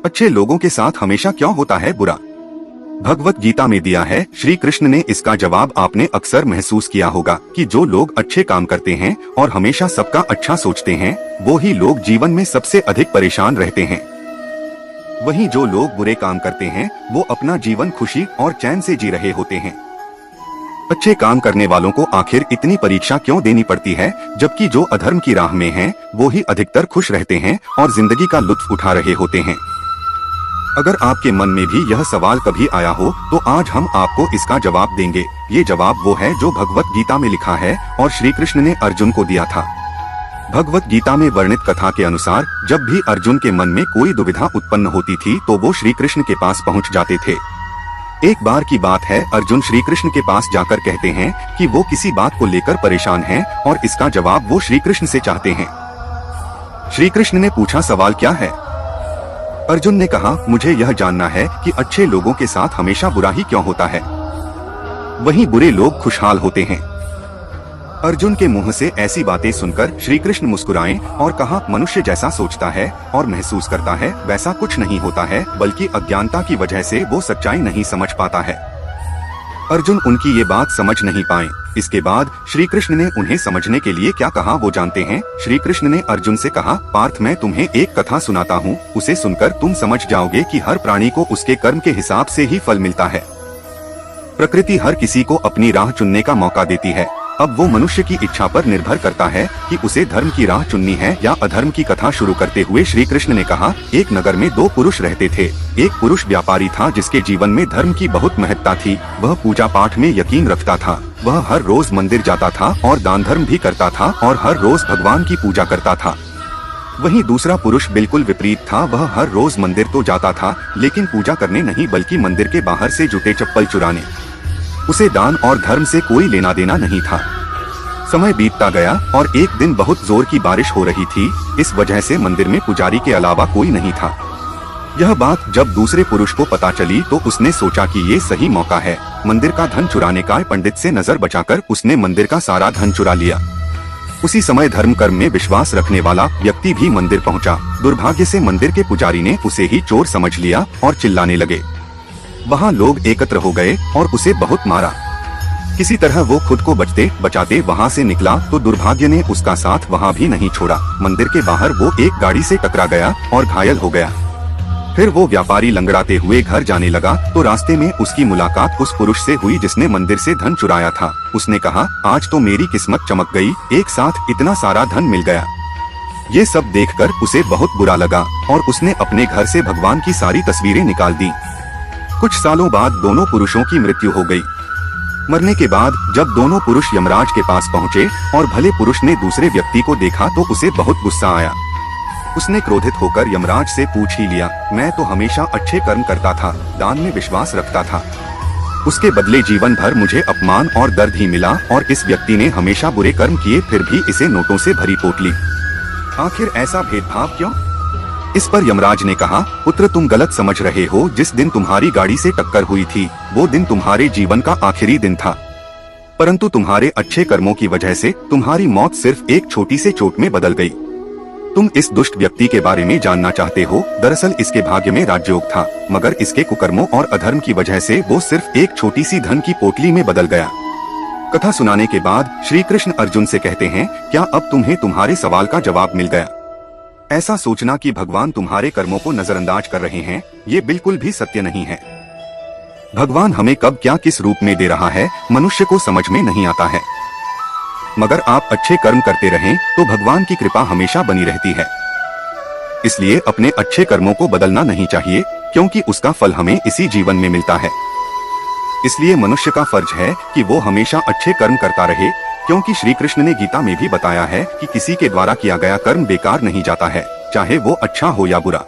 अच्छे लोगों के साथ हमेशा क्यों होता है बुरा? भगवत गीता में दिया है। श्री कृष्ण ने इसका जवाब आपने अक्सर महसूस किया होगा कि जो लोग अच्छे काम करते हैं और हमेशा सबका अच्छा सोचते हैं, वो ही लोग जीवन में सबसे अधिक परेशान रहते हैं। वहीं जो लोग बुरे काम करते हैं, वो अपना जीवन खुशी और चैन से जी रहे होते हैं। अच्छे काम करने वालों को आखिर इतनी परीक्षा क्यों देनी पड़ती है, जबकि जो अधर्म की राह में हैं, वो ही अधिकतर खुश रहते हैं और जिंदगी का लुत्फ उठा रहे होते हैं। अगर आपके मन में भी यह सवाल कभी आया हो, तो आज हम आपको इसका जवाब देंगे। ये जवाब वो है जो भगवत गीता में लिखा है और श्री कृष्ण ने अर्जुन को दिया था। भगवत गीता में वर्णित कथा के अनुसार जब भी अर्जुन के मन में कोई दुविधा उत्पन्न होती थी, तो वो श्री कृष्ण के पास पहुंच जाते थे। एक बार की बात है, अर्जुन श्री कृष्ण के पास जाकर कहते हैं कि वो किसी बात को लेकर परेशान हैं और इसका जवाब वो श्री कृष्ण से चाहते हैं। श्री कृष्ण ने पूछा, सवाल क्या है? अर्जुन ने कहा, मुझे यह जानना है कि अच्छे लोगों के साथ हमेशा बुरा ही क्यों होता है, वहीं बुरे लोग खुशहाल होते हैं। अर्जुन के मुंह से ऐसी बातें सुनकर श्री कृष्ण मुस्कुराए और कहा, मनुष्य जैसा सोचता है और महसूस करता है, वैसा कुछ नहीं होता है, बल्कि अज्ञानता की वजह से वो सच्चाई नहीं समझ पाता है। अर्जुन उनकी ये बात समझ नहीं पाए। इसके बाद श्री कृष्ण ने उन्हें समझने के लिए क्या कहा वो जानते हैं। श्री कृष्ण ने अर्जुन से कहा, पार्थ, मैं तुम्हें एक कथा सुनाता हूँ, उसे सुनकर तुम समझ जाओगे कि हर प्राणी को उसके कर्म के हिसाब से ही फल मिलता है। प्रकृति हर किसी को अपनी राह चुनने का मौका देती है। अब वो मनुष्य की इच्छा पर निर्भर करता है कि उसे धर्म की राह चुननी है या अधर्म की। कथा शुरू करते हुए श्री कृष्ण ने कहा, एक नगर में दो पुरुष रहते थे। एक पुरुष व्यापारी था जिसके जीवन में धर्म की बहुत महत्ता थी। वह पूजा पाठ में यकीन रखता था। वह हर रोज मंदिर जाता था और दान धर्म भी करता था और हर रोज भगवान की पूजा करता था। वहीं दूसरा पुरुष बिल्कुल विपरीत था। वह हर रोज मंदिर तो जाता था, लेकिन पूजा करने नहीं, बल्कि मंदिर के बाहर से जूते चप्पल चुराने। उसे दान और धर्म से कोई लेना देना नहीं था। समय बीतता गया और एक दिन बहुत जोर की बारिश हो रही थी। इस वजह से मंदिर में पुजारी के अलावा कोई नहीं था। यह बात जब दूसरे पुरुष को पता चली, तो उसने सोचा कि ये सही मौका है मंदिर का धन चुराने का। पंडित से नजर बचाकर उसने मंदिर का सारा धन चुरा लिया। उसी समय धर्म कर्म में विश्वास रखने वाला व्यक्ति भी मंदिर पहुंचा। दुर्भाग्य से मंदिर के पुजारी ने उसे ही चोर समझ लिया और चिल्लाने लगे। वहाँ लोग एकत्र हो गए और उसे बहुत मारा। किसी तरह वो खुद को बचते बचाते वहाँ से निकला, तो दुर्भाग्य ने उसका साथ वहाँ भी नहीं छोड़ा। मंदिर के बाहर वो एक गाड़ी से टकरा गया और घायल हो गया। फिर वो व्यापारी लंगड़ाते हुए घर जाने लगा, तो रास्ते में उसकी मुलाकात उस पुरुष से हुई जिसने मंदिर से धन चुराया था। उसने कहा, आज तो मेरी किस्मत चमक गई, एक साथ इतना सारा धन मिल गया। ये सब देखकर उसे बहुत बुरा लगा और उसने अपने घर से भगवान की सारी तस्वीरें निकाल दी। कुछ सालों बाद दोनों पुरुषों की मृत्यु हो गई। मरने के बाद जब दोनों पुरुष यमराज के पास पहुँचे और भले पुरुष ने दूसरे व्यक्ति को देखा, तो उसे बहुत गुस्सा आया। उसने क्रोधित होकर यमराज से पूछ ही लिया, मैं तो हमेशा अच्छे कर्म करता था, दान में विश्वास रखता था, उसके बदले जीवन भर मुझे अपमान और दर्द ही मिला, और इस व्यक्ति ने हमेशा बुरे कर्म किए, फिर भी इसे नोटों से भरी पोटली। आखिर ऐसा भेदभाव क्यों? इस पर यमराज ने कहा, पुत्र, तुम गलत समझ रहे हो। जिस दिन तुम्हारी गाड़ी से टक्कर हुई थी, वो दिन तुम्हारे जीवन का आखिरी दिन था, परंतु तुम्हारे अच्छे कर्मों की वजह से तुम्हारी मौत सिर्फ एक छोटी से चोट में बदल गई। तुम इस दुष्ट व्यक्ति के बारे में जानना चाहते हो? दरअसल इसके भाग्य में राजयोग था, मगर इसके कुकर्मों और अधर्म की वजह से वो सिर्फ एक छोटी सी धन की पोटली में बदल गया। कथा सुनाने के बाद श्री कृष्ण अर्जुन से कहते हैं, क्या अब तुम्हें तुम्हारे सवाल का जवाब मिल गया? ऐसा सोचना कि भगवान तुम्हारे कर्मों को नजरअंदाज कर रहे हैं, ये बिल्कुल भी सत्य नहीं है। भगवान हमें कब क्या किस रूप में दे रहा है, मनुष्य को समझ में नहीं आता है। मगर आप अच्छे कर्म करते रहें तो भगवान की कृपा हमेशा बनी रहती है। इसलिए अपने अच्छे कर्मों को बदलना नहीं चाहिए, क्योंकि उसका फल हमें इसी जीवन में मिलता है। इसलिए मनुष्य का फर्ज है कि वो हमेशा अच्छे कर्म करता रहे, क्योंकि श्री कृष्ण ने गीता में भी बताया है कि किसी के द्वारा किया गया कर्म बेकार नहीं जाता है, चाहे वो अच्छा हो या बुरा।